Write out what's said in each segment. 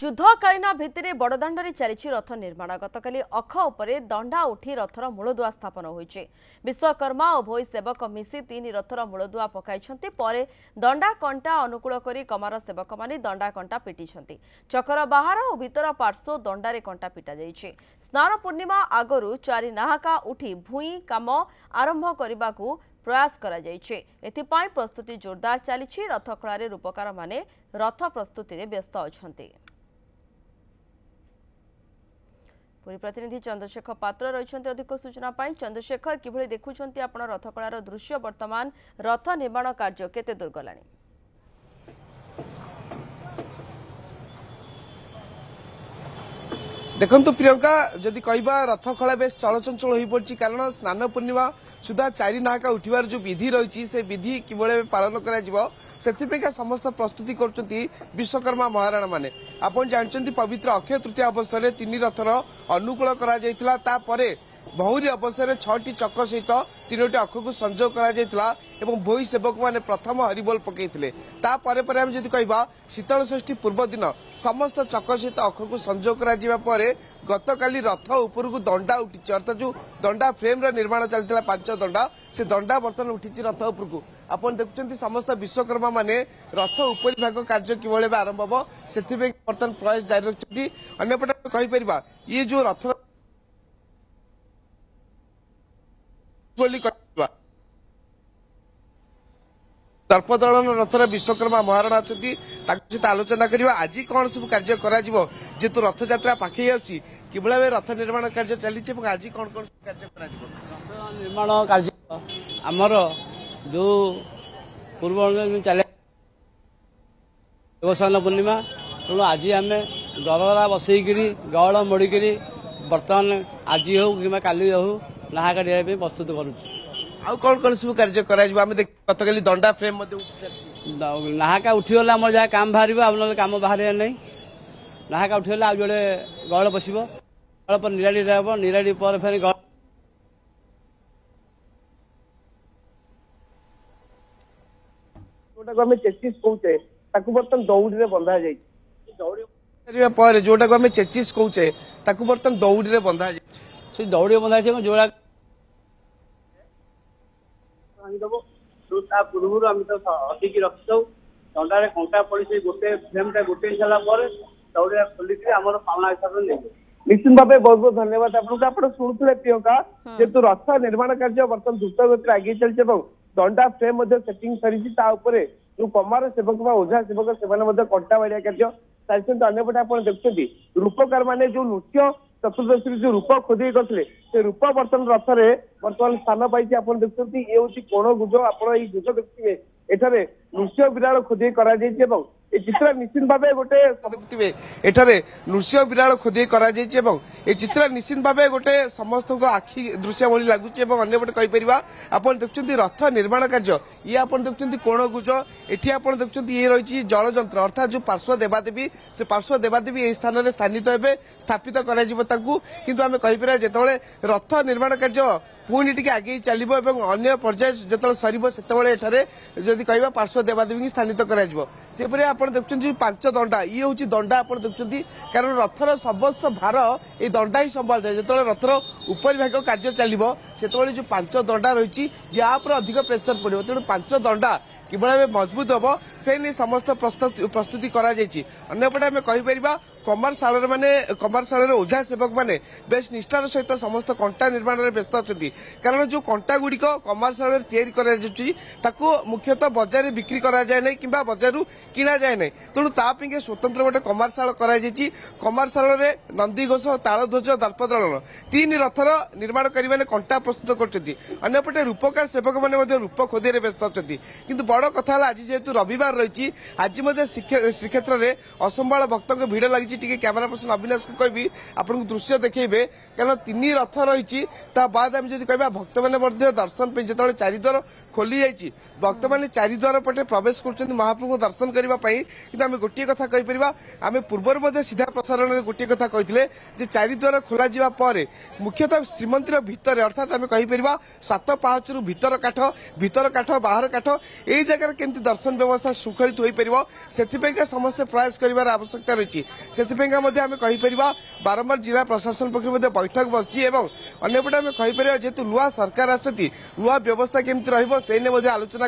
युद्धकालीन भित्तिरे बड़दाण्डे चली रथ निर्माण गतकाली अख उपरे दंडा उठी रथर मूलदुआ स्थापन होइछि। विश्वकर्मा और भोई सेवक मिसी 3 रथर मूलदुआ पकाइछन्ति परे दंडा कंटा अनुकूल करी कमार सेवक माने दंडा कंटा पिटिछन्ति। चकर बाहर और भीतर पार्श्व दंडारे कंटा पिटा जाइछि। स्नान पूर्णिमा आगरु 4 नाहाका उठी भूई काम आरंभ करबाकू प्रयास करा जाइछि। एथिपाई प्रस्तुति जोरदार चली। रथखଳାରେ रूपकार माने रथ प्रस्तुति रे व्यस्त अछन्ति। पुरी प्रतिनिधि चंद्रशेखर पात्र रही अधिक सूचना पाई। चंद्रशेखर किभଳି देखुछन्ति आपण रथखଳାର दृश्य वर्तमान रथ निर्माण कार्य केते दूर गलानी? देखंतु प्रियंका जदि कहबा रथखଳା बेस चलचंचल हो पड़ी कारण स्नान पूर्णिमा सुधा 4 नाहाका उठिबार जो विधि रही से विधि किभଳି पालन करा जिवो सेथिपेका समस्त प्रस्तुति करचंती विश्वकर्मा महाराणा माने। आपण जानचंती पवित्र अक्षय तृतीया अवसर 3 रथर अनुकूल करा जायतिला। तापरे बहुरी अवसर 6टी चक सहित 3टी अख को संजोग करा जायतिला एवं भोई सेवक माने प्रथम हरिबोल पकेइथिले। तापरे परे हम जदि कहबा शीतल षष्ठी पूर्व दिन समस्त चक सहित अख को संजोग करा जिबा परे गतकाली रथ ऊपर को दंडा उठी अर्थात जो दंडा फ्रेम निर्माण चलता 5 दंडा से दंडा बर्तन उठी रथ ऊपर को आपण देखुछंती समस्त विश्वकर्मा माने रथ ऊपर भाग कार्य किभଳି आरंभ हो से बर्तन प्रयास जारी रखिछंती। अन्यपटे कहि परिबा ये जो रथ दर्पदलन रथर विश्वकर्मा महाराणा अच्छी सहित आलोचना करवा आज कौन सब कार्य जेतु रथ यात्रा पाखे आसी किभଳି रथ निर्माण कार्य चली आज कौन कौन कार्य निर्माण कार्य आमर जो पूर्व चले देवसान पूर्णिमा तेणु आज आम गरगरा बसईकरी गहल मोड़िकी बर्तमान आज हो कि काली हो नाहाका दिया प्रस्तुत करुँ। कौन सब कार्य गतकाली दंडा फ्रेम नाहाका उठीगला आम जहाँ काम बाहर आम काम बाहर नहीं नाहाका उठीगला आज जोड़े गहल बस गहल पर निराड़ी हम निराड़ी पर फिर जोटा चेचिस कहते बर्तन दौड़ी बंधा जोटा चेचिस कहते बर्तन दौड़ी बंधा से दौड़ी बंधा जोड़ा पूर्व आम तो अधिक रखी था दंडारे कंटा पड़ी से गोटे फ्रेमटा गोटे सारापर दौड़ा खोलिक आम पावना हिसाब से निश्चित भाव बहुत बहुत धन्यवाद आपको शुणुले प्रियंका जेतु रथ निर्माण कार्य बर्तमान द्रुत गति आगे चलती दंडा फ्रेम सेटिंग सरी जो कमार सेवक ओझा सेवक से कंटा बाड़िया कार्य चलते। अंपटे आप देखुं रूपकार मैंने जो नृत्य चतुर्दशी जो रूप खोदी करते से रूप बर्तन रथरे बर्तमान स्थान पाई आप देखुं ये हूँ कोण गुज आप गुज देखिए एठारे नृत्य विराल खोदी कर चित्र निश्चित भाव गोटे देखुए एठारे नृत्य विराल खोदी कर चित्र निश्चित भाव गोटे समस्त आखि दृश्य भली लगुच अंपटे कहीपर आप देखुं रथ निर्माण कार्य ये आप देखुं कोण गुज एटी आप देखुं ये रही जल जंत्र अर्थात जो पार्श्व देवादेवी से पार्श्व देवादेवी यही स्थान में स्थानित हे स्थापित करें कहीपर जिते रथ निर्माण कार्य पुणी टी आगे चलो अन्य पर्याय जो सर से जदि कह पार्श्व देवादेवी स्थानित करपरी आप देखुं 5 दंडा ये हूँ दंडा आप देखुं कारण रथर सबस्व भार ये दंडा ही संभाल जाए जो रथर ऊपर भाग कार्य चलो से जो 5 दंडा रही या अधिक प्रेसर पड़ो तेणु 5 दंडा किभଳି मजबूत हम से नहीं समस्त प्रस्तुति अंपटे आम कहीपर कमारशाल माने कमारशाल ओझा सेवक माने बेस निष्ठार सहित समस्त कंटा निर्माण में व्यस्त अच्छा कारण जो कंटा गुड़िक कमारशाल तैयारी मुख्यतः बजार में बिक्री करा जाए नहीं कि बजार किणा जाए नहीं तेणु तापे स्वतंत्र गोटे कमारशाल कमारशाल नंदी घोष तालध्वज दर्पदलन 3 रथर निर्माण कर कंटा प्रस्तुत करपटे रूपकार सेवक मैंने रूप खोदी व्यस्त अच्छा किंतु बड़ कथा आज जेहेतु रविवार रही आज श्रीक्षेत्र में असंभाल भक्तों भिड़ लगी कैमेरा पर्सन अविनाश को कहि आपको दृश्य देखेबे कारण 3 रथ रही बाद आम जब कह भक्त मैंने दर्शन पे जो चारिद्वार खोली जाइए भक्त मैंने चारिद्वार पटे प्रवेश कर महाप्रभु दर्शन करने कि आम गोटे कथा कहीपर आम पूर्व सीधा प्रसारण में गोटे कथा कहते चारिद्वार खोल मुख्यतः श्रीमंदिर भितर अर्थात आम कहीपर 7 पाहचरू भीतर काठ बाहर काठ यही जगह केमती दर्शन व्यवस्था श्रृंखलित हो पार से समस्ते प्रयास कर आवश्यकता रही से आम कहीपर बारंबार जिला प्रशासन पक्ष बैठक बसी अंपटे आम कहीपर जेहेतु नुआ सरकार आसती नुआ व्यवस्था केमती रही आलोचना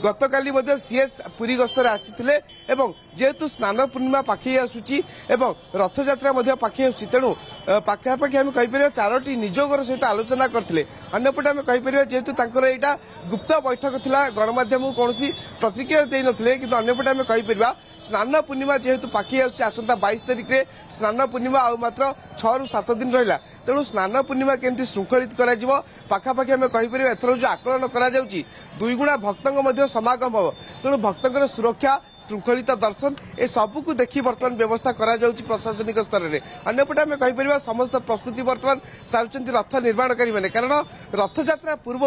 गत काली सीएस पुरी गस्तर आसी जेहेतु स्नान पूर्णिमा पाखे आसूची रथ यात्रा पाखे आसूची तेणु पाखापाखि आम कहीपर 4टी निजोगर सहित आलोचना करते अंपटे आम कहीपर जेहेतु यहाँ गुप्त बैठक थिला गणमाध्यम कौन प्रतिक्रिया दे नथिले किंतु अन्यपटे आम कहीपर स्नान पूर्णिमा जेहेतु पाखे आसता 22 तारिख में स्नान पूर्णिमा आ मात्र 6 ରୁ 7 दिन रहा तेणु स्नान पूर्णिमा केमती श्रृंखलित पाखापाखि आम कहीपर एथर जो आकलन करा दुई गुणा भक्तों समागम हम तेणु भक्तों सुरक्षा श्रृंखलित दर्शन ए सबू देखी बर्तमान व्यवस्था करा प्रशासनिक स्तर में अन्यपटे आम कहीपर समस्त प्रस्तुति बर्तमान सारुंच रथ निर्माणकारी मैंने कारण रथ यात्रा पूर्व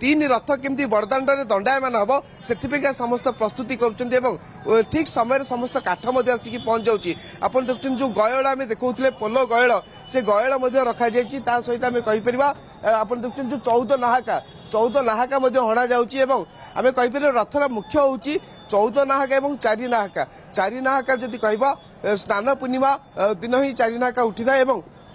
3 रथ केमती बड़दाण्ड में दंडायमान हम से समस्त प्रस्तुति कर ठीक समय समस्त काठ आसिक पहुंच जाऊँगी आप देखते जो गयल आम देखते पोलो गयल से गयल रखा जा सहित आम कहीपर आप देखते जो 14 नाहाका हणा जाऊँगी आम कहीपर रथर मुख्य हूँ 14 नाहाका और 4 नाहाका 4 नाहाका जदि कह स्नान पूर्णिमा दिन ही 4 नाहाका उठी था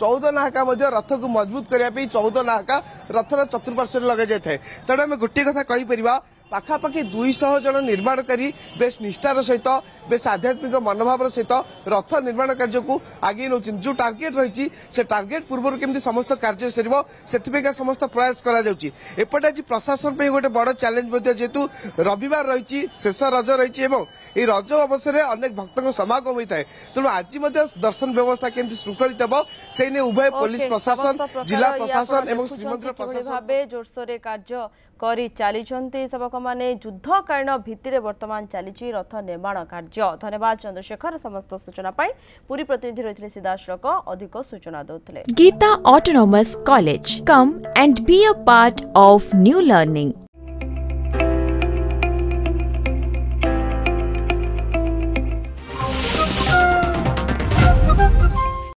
14 नाहाका रथ को मजबूत करने 14 नाहाका रथर चतुर्पार्श्व लगे जाए तेणु आम गोटे कथा कहीपर पाखापाखि 200 जन निर्माणकारी बेस निष्ठार सहित बेस आध्यात्मिक मनोभाव सहित रथ निर्माण कार्य को आगे नौ जो टार्गेट रही से टार्गेट पूर्व केमती समस्त कार्य सर समस्त प्रयास करपटे आज प्रशासन गोटे बड़ चैलेंज जेहेतु रविवार रही शेष रज रही रज अवसर में अनेक भक्तों समागम होता है तेणु आज दर्शन व्यवस्था केमती श्रृंखलित हम से उभय पुलिस प्रशासन जिला प्रशासन और श्रीमंदिर प्रशासन जोरसोर कार्य करी चली सेवक माने युद्धकालीन भित्ति वर्तमान चली रथ निर्माण कार्य। धन्यवाद चंद्रशेखर समस्त सूचना पाई पूरी प्रतिनिधि रही सीधासख अधिक सूचना देते। Gita autonomous college come and be a part of new learning.